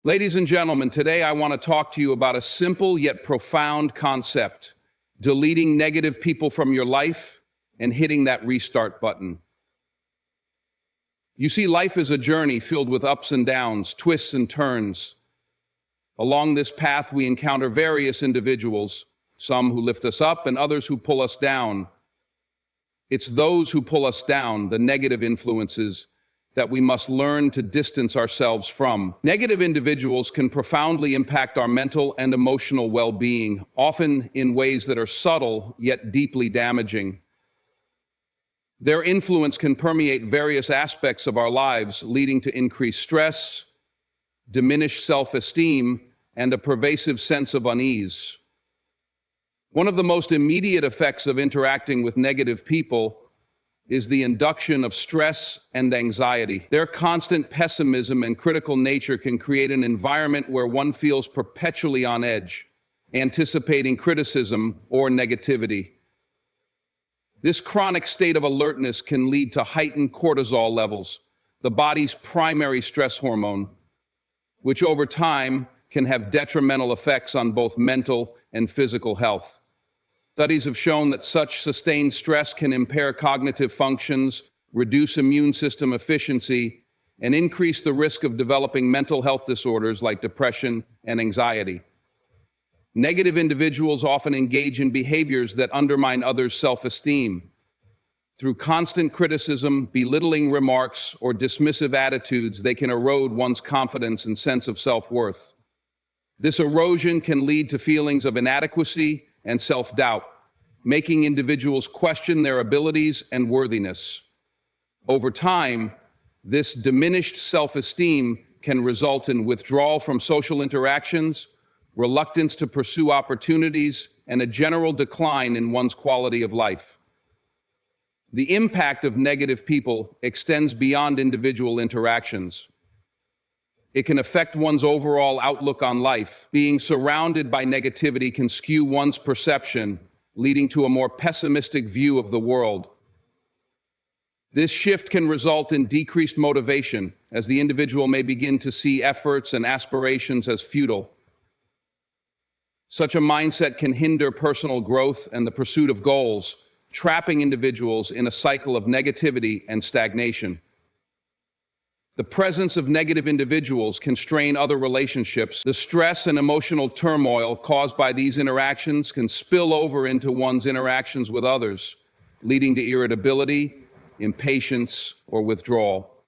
Ladies and gentlemen, today I want to talk to you about a simple yet profound concept: deleting negative people from your life and hitting that restart button. You see, life is a journey filled with ups and downs, twists and turns. Along this path, we encounter various individuals, some who lift us up and others who pull us down. It's those who pull us down, the negative influences, that we must learn to distance ourselves from. Negative individuals can profoundly impact our mental and emotional well-being, often in ways that are subtle yet deeply damaging. Their influence can permeate various aspects of our lives, leading to increased stress, diminished self-esteem, and a pervasive sense of unease. One of the most immediate effects of interacting with negative people is the induction of stress and anxiety. Their constant pessimism and critical nature can create an environment where one feels perpetually on edge, anticipating criticism or negativity. This chronic state of alertness can lead to heightened cortisol levels, the body's primary stress hormone, which over time can have detrimental effects on both mental and physical health. Studies have shown that such sustained stress can impair cognitive functions, reduce immune system efficiency, and increase the risk of developing mental health disorders like depression and anxiety. Negative individuals often engage in behaviors that undermine others' self-esteem. Through constant criticism, belittling remarks, or dismissive attitudes, they can erode one's confidence and sense of self-worth. This erosion can lead to feelings of inadequacy and self-doubt, making individuals question their abilities and worthiness. Over time, this diminished self-esteem can result in withdrawal from social interactions, reluctance to pursue opportunities, and a general decline in one's quality of life. The impact of negative people extends beyond individual interactions. It can affect one's overall outlook on life. Being surrounded by negativity can skew one's perception, leading to a more pessimistic view of the world. This shift can result in decreased motivation, as the individual may begin to see efforts and aspirations as futile. Such a mindset can hinder personal growth and the pursuit of goals, trapping individuals in a cycle of negativity and stagnation. The presence of negative individuals can strain other relationships. The stress and emotional turmoil caused by these interactions can spill over into one's interactions with others, leading to irritability, impatience, or withdrawal.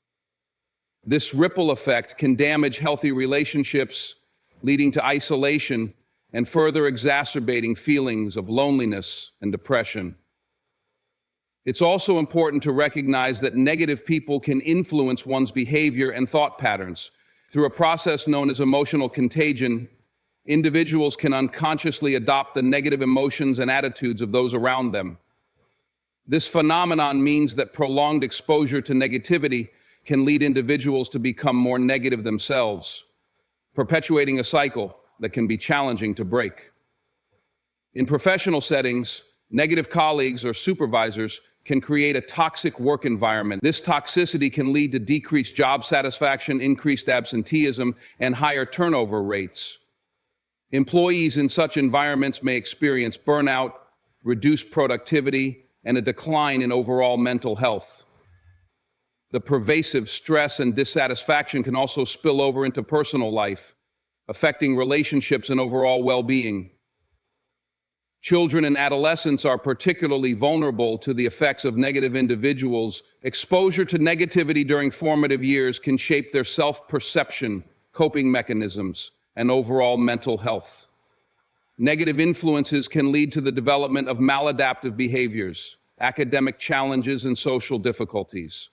This ripple effect can damage healthy relationships, leading to isolation and further exacerbating feelings of loneliness and depression. It's also important to recognize that negative people can influence one's behavior and thought patterns. Through a process known as emotional contagion, individuals can unconsciously adopt the negative emotions and attitudes of those around them. This phenomenon means that prolonged exposure to negativity can lead individuals to become more negative themselves, perpetuating a cycle that can be challenging to break. In professional settings, negative colleagues or supervisors can create a toxic work environment. This toxicity can lead to decreased job satisfaction, increased absenteeism, and higher turnover rates. Employees in such environments may experience burnout, reduced productivity, and a decline in overall mental health. The pervasive stress and dissatisfaction can also spill over into personal life, affecting relationships and overall well-being. Children and adolescents are particularly vulnerable to the effects of negative individuals. Exposure to negativity during formative years can shape their self-perception, coping mechanisms, and overall mental health. Negative influences can lead to the development of maladaptive behaviors, academic challenges, and social difficulties.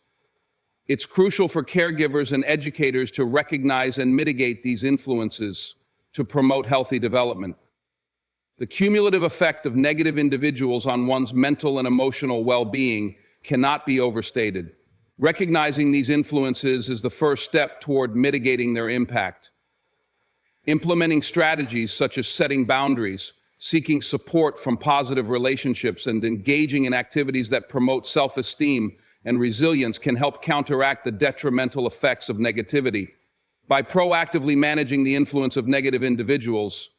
It's crucial for caregivers and educators to recognize and mitigate these influences to promote healthy development. The cumulative effect of negative individuals on one's mental and emotional well-being cannot be overstated. Recognizing these influences is the first step toward mitigating their impact. Implementing strategies such as setting boundaries, seeking support from positive relationships, and engaging in activities that promote self-esteem and resilience can help counteract the detrimental effects of negativity. By proactively managing the influence of negative individuals,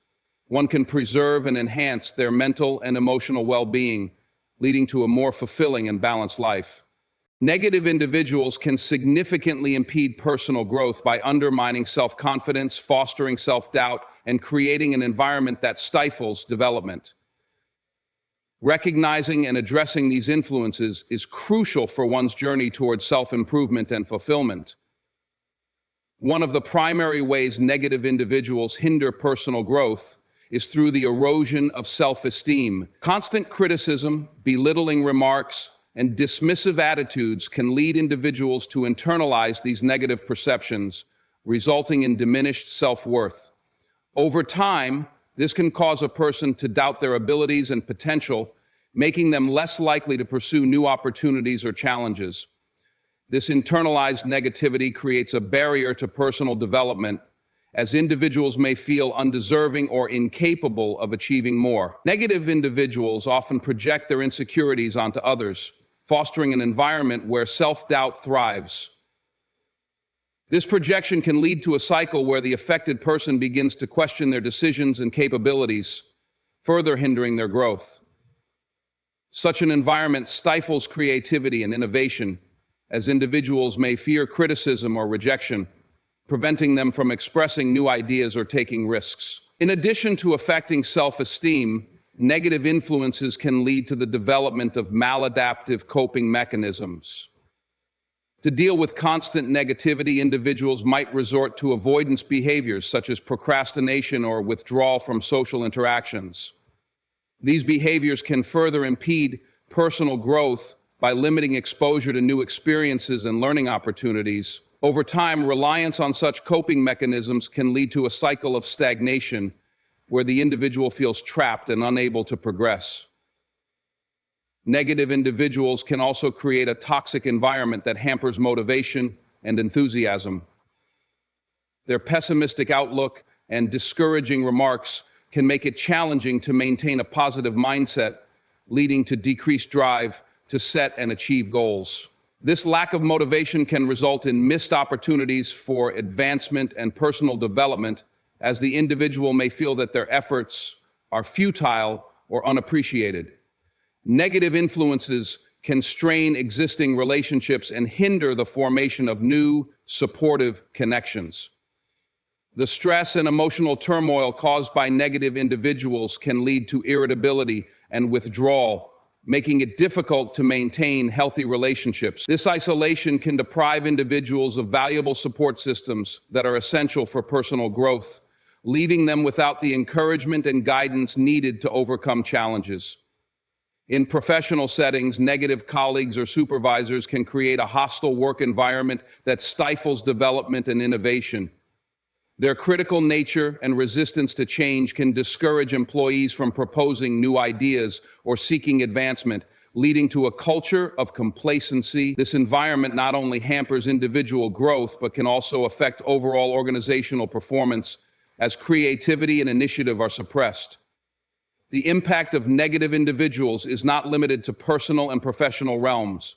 one can preserve and enhance their mental and emotional well-being, leading to a more fulfilling and balanced life. Negative individuals can significantly impede personal growth by undermining self-confidence, fostering self-doubt, and creating an environment that stifles development. Recognizing and addressing these influences is crucial for one's journey towards self-improvement and fulfillment. One of the primary ways negative individuals hinder personal growth is through the erosion of self-esteem. Constant criticism, belittling remarks, and dismissive attitudes can lead individuals to internalize these negative perceptions, resulting in diminished self-worth. Over time, this can cause a person to doubt their abilities and potential, making them less likely to pursue new opportunities or challenges. This internalized negativity creates a barrier to personal development, as individuals may feel undeserving or incapable of achieving more. Negative individuals often project their insecurities onto others, fostering an environment where self-doubt thrives. This projection can lead to a cycle where the affected person begins to question their decisions and capabilities, further hindering their growth. Such an environment stifles creativity and innovation, as individuals may fear criticism or rejection, preventing them from expressing new ideas or taking risks. In addition to affecting self-esteem, negative influences can lead to the development of maladaptive coping mechanisms. To deal with constant negativity, individuals might resort to avoidance behaviors such as procrastination or withdrawal from social interactions. These behaviors can further impede personal growth by limiting exposure to new experiences and learning opportunities. Over time, reliance on such coping mechanisms can lead to a cycle of stagnation where the individual feels trapped and unable to progress. Negative individuals can also create a toxic environment that hampers motivation and enthusiasm. Their pessimistic outlook and discouraging remarks can make it challenging to maintain a positive mindset, leading to decreased drive to set and achieve goals. This lack of motivation can result in missed opportunities for advancement and personal development, as the individual may feel that their efforts are futile or unappreciated. Negative influences can strain existing relationships and hinder the formation of new, supportive connections. The stress and emotional turmoil caused by negative individuals can lead to irritability and withdrawal, making it difficult to maintain healthy relationships. This isolation can deprive individuals of valuable support systems that are essential for personal growth, leaving them without the encouragement and guidance needed to overcome challenges. In professional settings, negative colleagues or supervisors can create a hostile work environment that stifles development and innovation. Their critical nature and resistance to change can discourage employees from proposing new ideas or seeking advancement, leading to a culture of complacency. This environment not only hampers individual growth, but can also affect overall organizational performance, as creativity and initiative are suppressed. The impact of negative individuals is not limited to personal and professional realms.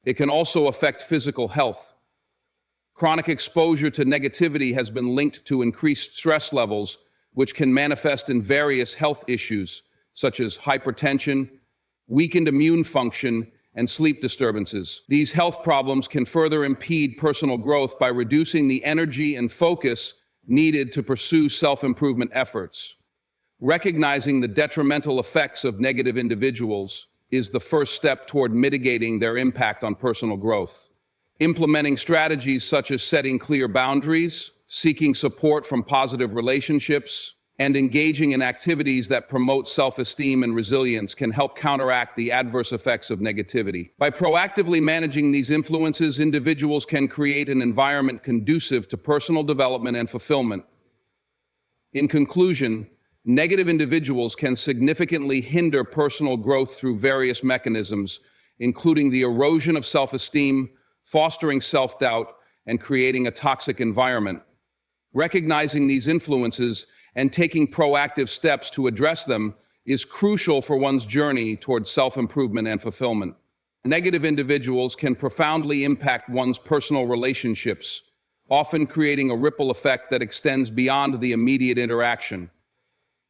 It can also affect physical health. Chronic exposure to negativity has been linked to increased stress levels, which can manifest in various health issues, such as hypertension, weakened immune function, and sleep disturbances. These health problems can further impede personal growth by reducing the energy and focus needed to pursue self-improvement efforts. Recognizing the detrimental effects of negative individuals is the first step toward mitigating their impact on personal growth. Implementing strategies such as setting clear boundaries, seeking support from positive relationships, and engaging in activities that promote self-esteem and resilience can help counteract the adverse effects of negativity. By proactively managing these influences, individuals can create an environment conducive to personal development and fulfillment. In conclusion, negative individuals can significantly hinder personal growth through various mechanisms, including the erosion of self-esteem, fostering self-doubt, and creating a toxic environment. Recognizing these influences and taking proactive steps to address them is crucial for one's journey towards self-improvement and fulfillment. Negative individuals can profoundly impact one's personal relationships, often creating a ripple effect that extends beyond the immediate interaction.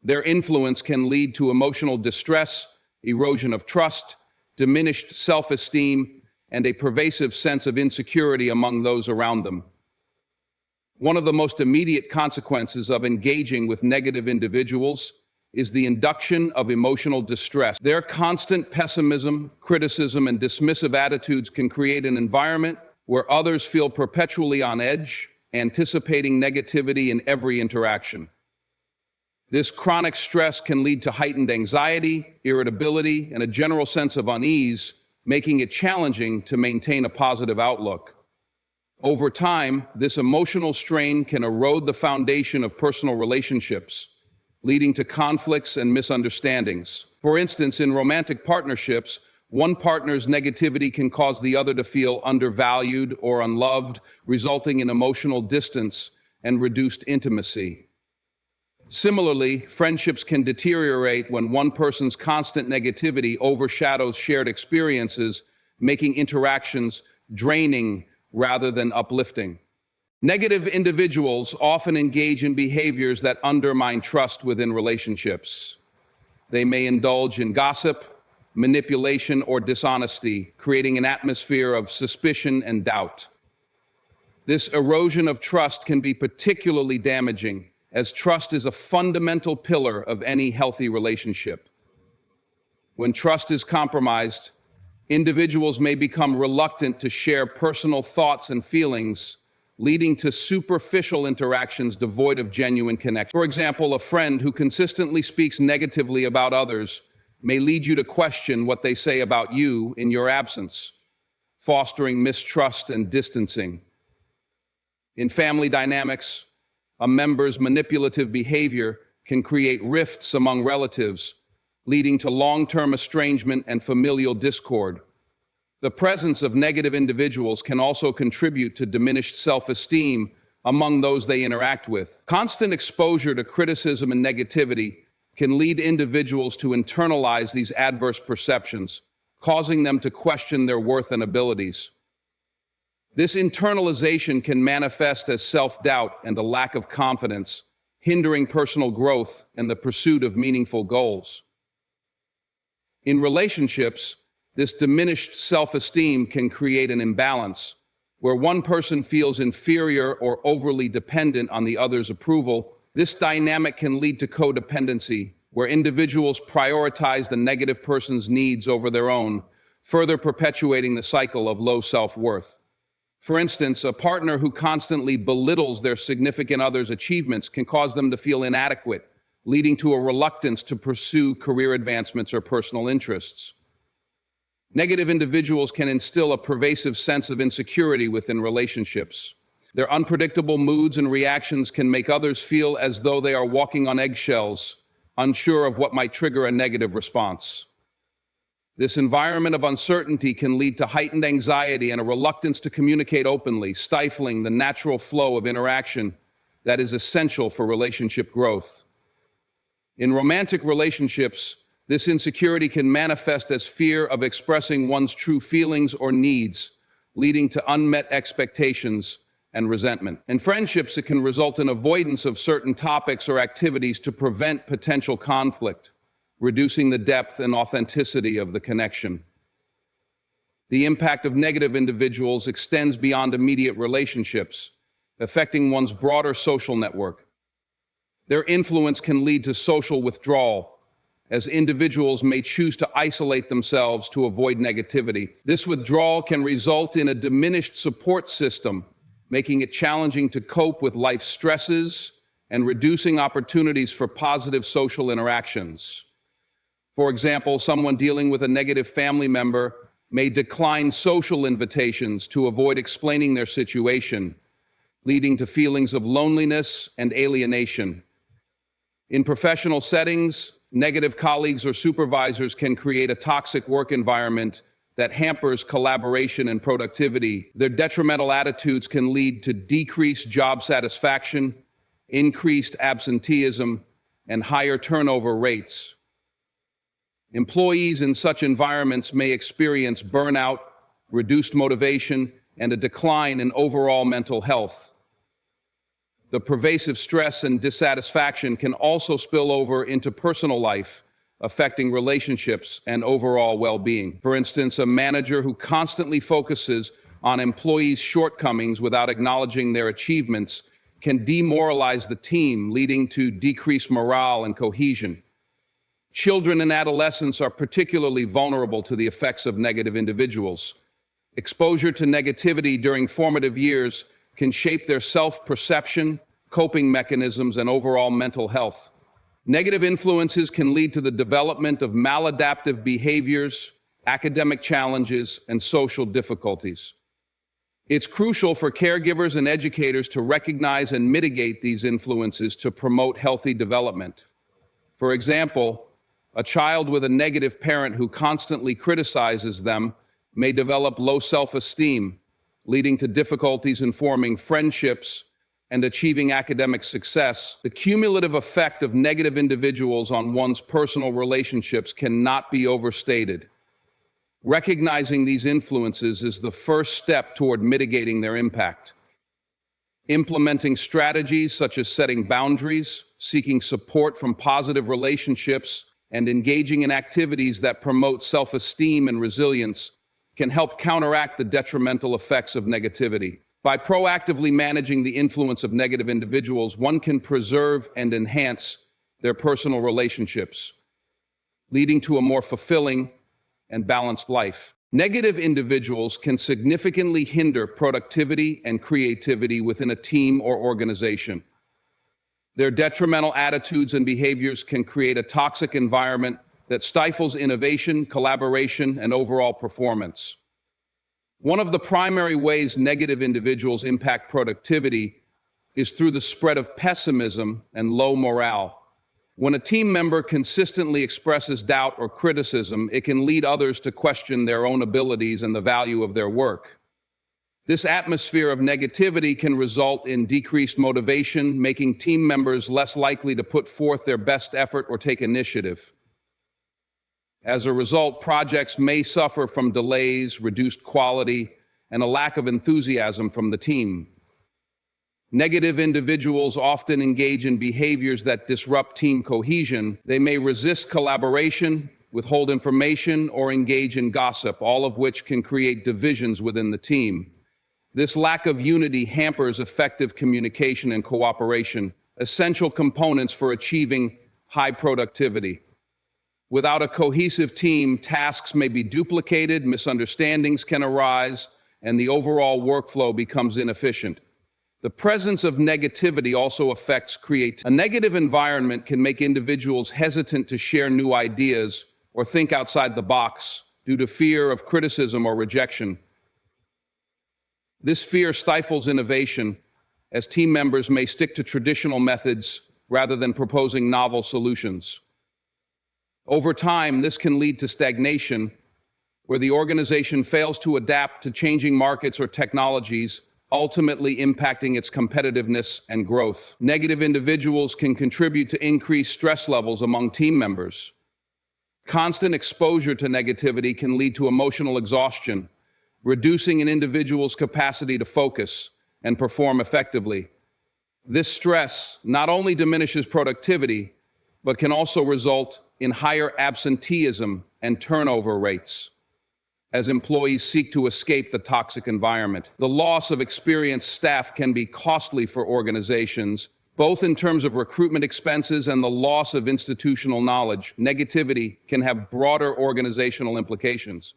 Their influence can lead to emotional distress, erosion of trust, diminished self-esteem, and a pervasive sense of insecurity among those around them. One of the most immediate consequences of engaging with negative individuals is the induction of emotional distress. Their constant pessimism, criticism, and dismissive attitudes can create an environment where others feel perpetually on edge, anticipating negativity in every interaction. This chronic stress can lead to heightened anxiety, irritability, and a general sense of unease, making it challenging to maintain a positive outlook. Over time, this emotional strain can erode the foundation of personal relationships, leading to conflicts and misunderstandings. For instance, in romantic partnerships, one partner's negativity can cause the other to feel undervalued or unloved, resulting in emotional distance and reduced intimacy. Similarly, friendships can deteriorate when one person's constant negativity overshadows shared experiences, making interactions draining rather than uplifting. Negative individuals often engage in behaviors that undermine trust within relationships. They may indulge in gossip, manipulation, or dishonesty, creating an atmosphere of suspicion and doubt. This erosion of trust can be particularly damaging, as trust is a fundamental pillar of any healthy relationship. When trust is compromised, individuals may become reluctant to share personal thoughts and feelings, leading to superficial interactions devoid of genuine connection. For example, a friend who consistently speaks negatively about others may lead you to question what they say about you in your absence, fostering mistrust and distancing. In family dynamics, a member's manipulative behavior can create rifts among relatives, leading to long-term estrangement and familial discord. The presence of negative individuals can also contribute to diminished self-esteem among those they interact with. Constant exposure to criticism and negativity can lead individuals to internalize these adverse perceptions, causing them to question their worth and abilities. This internalization can manifest as self-doubt and a lack of confidence, hindering personal growth and the pursuit of meaningful goals. In relationships, this diminished self-esteem can create an imbalance, where one person feels inferior or overly dependent on the other's approval. This dynamic can lead to codependency, where individuals prioritize the negative person's needs over their own, further perpetuating the cycle of low self-worth. For instance, a partner who constantly belittles their significant other's achievements can cause them to feel inadequate, leading to a reluctance to pursue career advancements or personal interests. Negative individuals can instill a pervasive sense of insecurity within relationships. Their unpredictable moods and reactions can make others feel as though they are walking on eggshells, unsure of what might trigger a negative response. This environment of uncertainty can lead to heightened anxiety and a reluctance to communicate openly, stifling the natural flow of interaction that is essential for relationship growth. In romantic relationships, this insecurity can manifest as fear of expressing one's true feelings or needs, leading to unmet expectations and resentment. In friendships, it can result in avoidance of certain topics or activities to prevent potential conflict, reducing the depth and authenticity of the connection. The impact of negative individuals extends beyond immediate relationships, affecting one's broader social network. Their influence can lead to social withdrawal, as individuals may choose to isolate themselves to avoid negativity. This withdrawal can result in a diminished support system, making it challenging to cope with life's stresses and reducing opportunities for positive social interactions. For example, someone dealing with a negative family member may decline social invitations to avoid explaining their situation, leading to feelings of loneliness and alienation. In professional settings, negative colleagues or supervisors can create a toxic work environment that hampers collaboration and productivity. Their detrimental attitudes can lead to decreased job satisfaction, increased absenteeism, and higher turnover rates. Employees in such environments may experience burnout, reduced motivation, and a decline in overall mental health. The pervasive stress and dissatisfaction can also spill over into personal life, affecting relationships and overall well-being. For instance, a manager who constantly focuses on employees' shortcomings without acknowledging their achievements can demoralize the team, leading to decreased morale and cohesion. Children and adolescents are particularly vulnerable to the effects of negative individuals. Exposure to negativity during formative years can shape their self-perception, coping mechanisms, and overall mental health. Negative influences can lead to the development of maladaptive behaviors, academic challenges, and social difficulties. It's crucial for caregivers and educators to recognize and mitigate these influences to promote healthy development. For example, a child with a negative parent who constantly criticizes them may develop low self-esteem, leading to difficulties in forming friendships and achieving academic success. The cumulative effect of negative individuals on one's personal relationships cannot be overstated. Recognizing these influences is the first step toward mitigating their impact. Implementing strategies such as setting boundaries, seeking support from positive relationships, and engaging in activities that promote self-esteem and resilience can help counteract the detrimental effects of negativity. By proactively managing the influence of negative individuals, one can preserve and enhance their personal relationships, leading to a more fulfilling and balanced life. Negative individuals can significantly hinder productivity and creativity within a team or organization. Their detrimental attitudes and behaviors can create a toxic environment that stifles innovation, collaboration, and overall performance. One of the primary ways negative individuals impact productivity is through the spread of pessimism and low morale. When a team member consistently expresses doubt or criticism, it can lead others to question their own abilities and the value of their work. This atmosphere of negativity can result in decreased motivation, making team members less likely to put forth their best effort or take initiative. As a result, projects may suffer from delays, reduced quality, and a lack of enthusiasm from the team. Negative individuals often engage in behaviors that disrupt team cohesion. They may resist collaboration, withhold information, or engage in gossip, all of which can create divisions within the team. This lack of unity hampers effective communication and cooperation, essential components for achieving high productivity. Without a cohesive team, tasks may be duplicated, misunderstandings can arise, and the overall workflow becomes inefficient. The presence of negativity also affects creativity. A negative environment can make individuals hesitant to share new ideas or think outside the box due to fear of criticism or rejection. This fear stifles innovation, as team members may stick to traditional methods rather than proposing novel solutions. Over time, this can lead to stagnation, where the organization fails to adapt to changing markets or technologies, ultimately impacting its competitiveness and growth. Negative individuals can contribute to increased stress levels among team members. Constant exposure to negativity can lead to emotional exhaustion, reducing an individual's capacity to focus and perform effectively. This stress not only diminishes productivity, but can also result in higher absenteeism and turnover rates as employees seek to escape the toxic environment. The loss of experienced staff can be costly for organizations, both in terms of recruitment expenses and the loss of institutional knowledge. Negativity can have broader organizational implications.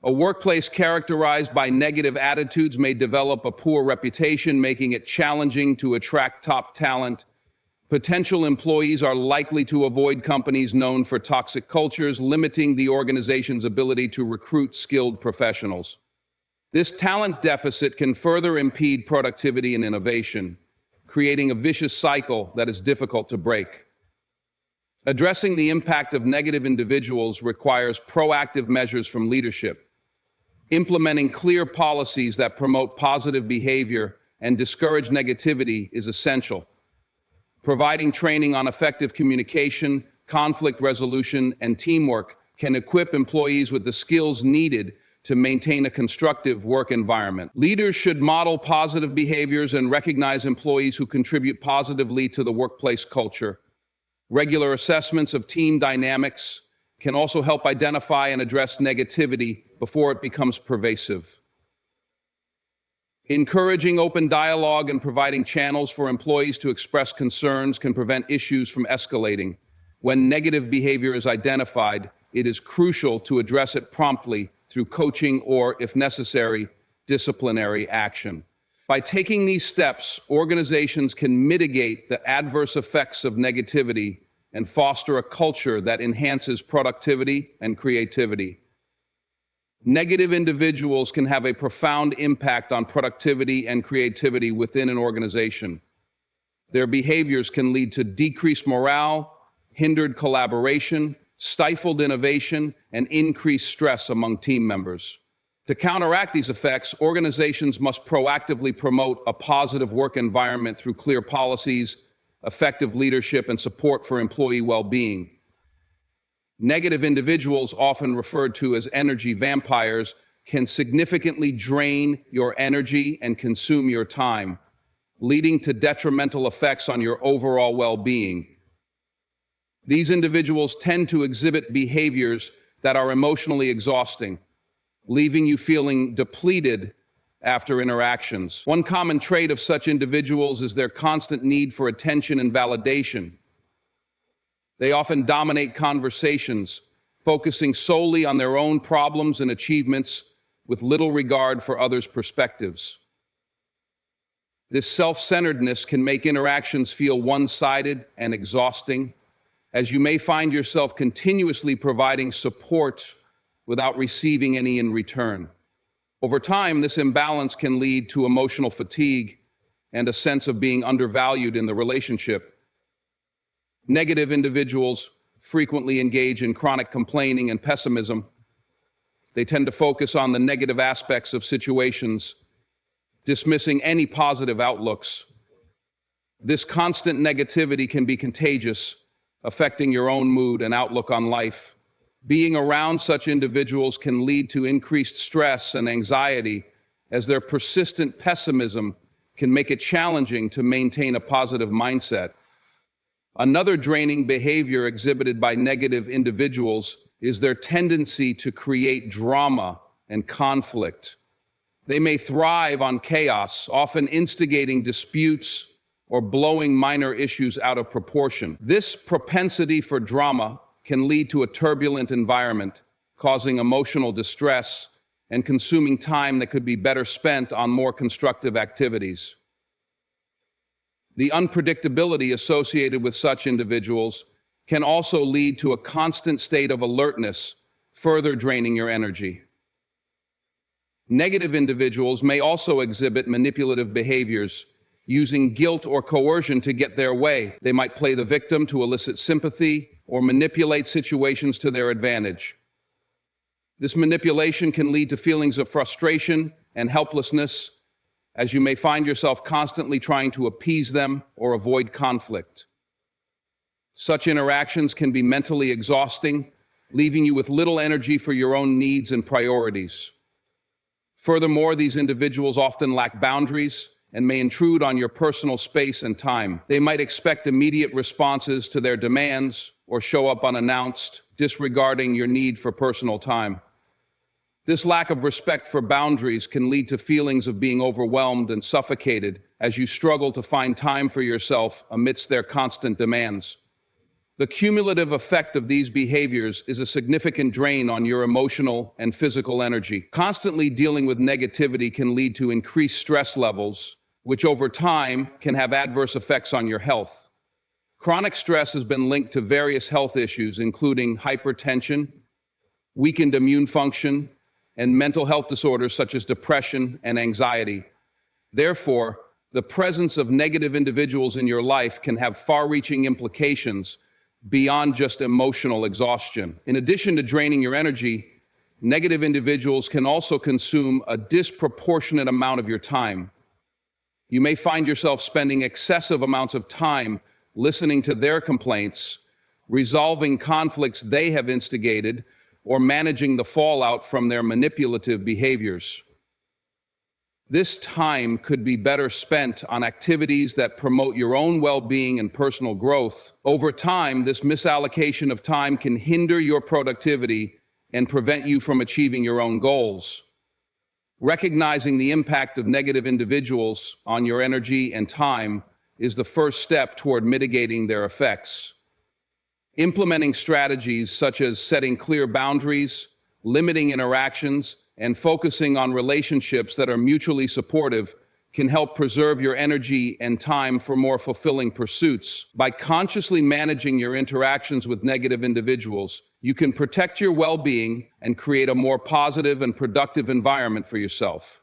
A workplace characterized by negative attitudes may develop a poor reputation, making it challenging to attract top talent. Potential employees are likely to avoid companies known for toxic cultures, limiting the organization's ability to recruit skilled professionals. This talent deficit can further impede productivity and innovation, creating a vicious cycle that is difficult to break. Addressing the impact of negative individuals requires proactive measures from leadership. Implementing clear policies that promote positive behavior and discourage negativity is essential. Providing training on effective communication, conflict resolution, and teamwork can equip employees with the skills needed to maintain a constructive work environment. Leaders should model positive behaviors and recognize employees who contribute positively to the workplace culture. Regular assessments of team dynamics can also help identify and address negativity before it becomes pervasive. Encouraging open dialogue and providing channels for employees to express concerns can prevent issues from escalating. When negative behavior is identified, it is crucial to address it promptly through coaching or, if necessary, disciplinary action. By taking these steps, organizations can mitigate the adverse effects of negativity and foster a culture that enhances productivity and creativity. Negative individuals can have a profound impact on productivity and creativity within an organization. Their behaviors can lead to decreased morale, hindered collaboration, stifled innovation, and increased stress among team members. To counteract these effects, organizations must proactively promote a positive work environment through clear policies, effective leadership, and support for employee well-being. Negative individuals, often referred to as energy vampires, can significantly drain your energy and consume your time, leading to detrimental effects on your overall well-being. These individuals tend to exhibit behaviors that are emotionally exhausting, leaving you feeling depleted after interactions. One common trait of such individuals is their constant need for attention and validation. They often dominate conversations, focusing solely on their own problems and achievements with little regard for others' perspectives. This self-centeredness can make interactions feel one-sided and exhausting, as you may find yourself continuously providing support without receiving any in return. Over time, this imbalance can lead to emotional fatigue and a sense of being undervalued in the relationship. Negative individuals frequently engage in chronic complaining and pessimism. They tend to focus on the negative aspects of situations, dismissing any positive outlooks. This constant negativity can be contagious, affecting your own mood and outlook on life. Being around such individuals can lead to increased stress and anxiety, as their persistent pessimism can make it challenging to maintain a positive mindset. Another draining behavior exhibited by negative individuals is their tendency to create drama and conflict. They may thrive on chaos, often instigating disputes or blowing minor issues out of proportion. This propensity for drama can lead to a turbulent environment, causing emotional distress and consuming time that could be better spent on more constructive activities. The unpredictability associated with such individuals can also lead to a constant state of alertness, further draining your energy. Negative individuals may also exhibit manipulative behaviors, using guilt or coercion to get their way. They might play the victim to elicit sympathy or manipulate situations to their advantage. This manipulation can lead to feelings of frustration and helplessness, as you may find yourself constantly trying to appease them or avoid conflict. Such interactions can be mentally exhausting, leaving you with little energy for your own needs and priorities. Furthermore, these individuals often lack boundaries and may intrude on your personal space and time. They might expect immediate responses to their demands or show up unannounced, disregarding your need for personal time. This lack of respect for boundaries can lead to feelings of being overwhelmed and suffocated as you struggle to find time for yourself amidst their constant demands. The cumulative effect of these behaviors is a significant drain on your emotional and physical energy. Constantly dealing with negativity can lead to increased stress levels, which over time can have adverse effects on your health. Chronic stress has been linked to various health issues, including hypertension, weakened immune function, and mental health disorders such as depression and anxiety. Therefore, the presence of negative individuals in your life can have far-reaching implications beyond just emotional exhaustion. In addition to draining your energy, negative individuals can also consume a disproportionate amount of your time. You may find yourself spending excessive amounts of time listening to their complaints, resolving conflicts they have instigated, or managing the fallout from their manipulative behaviors. This time could be better spent on activities that promote your own well-being and personal growth. Over time, this misallocation of time can hinder your productivity and prevent you from achieving your own goals. Recognizing the impact of negative individuals on your energy and time is the first step toward mitigating their effects. Implementing strategies such as setting clear boundaries, limiting interactions, and focusing on relationships that are mutually supportive can help preserve your energy and time for more fulfilling pursuits. By consciously managing your interactions with negative individuals, you can protect your well-being and create a more positive and productive environment for yourself.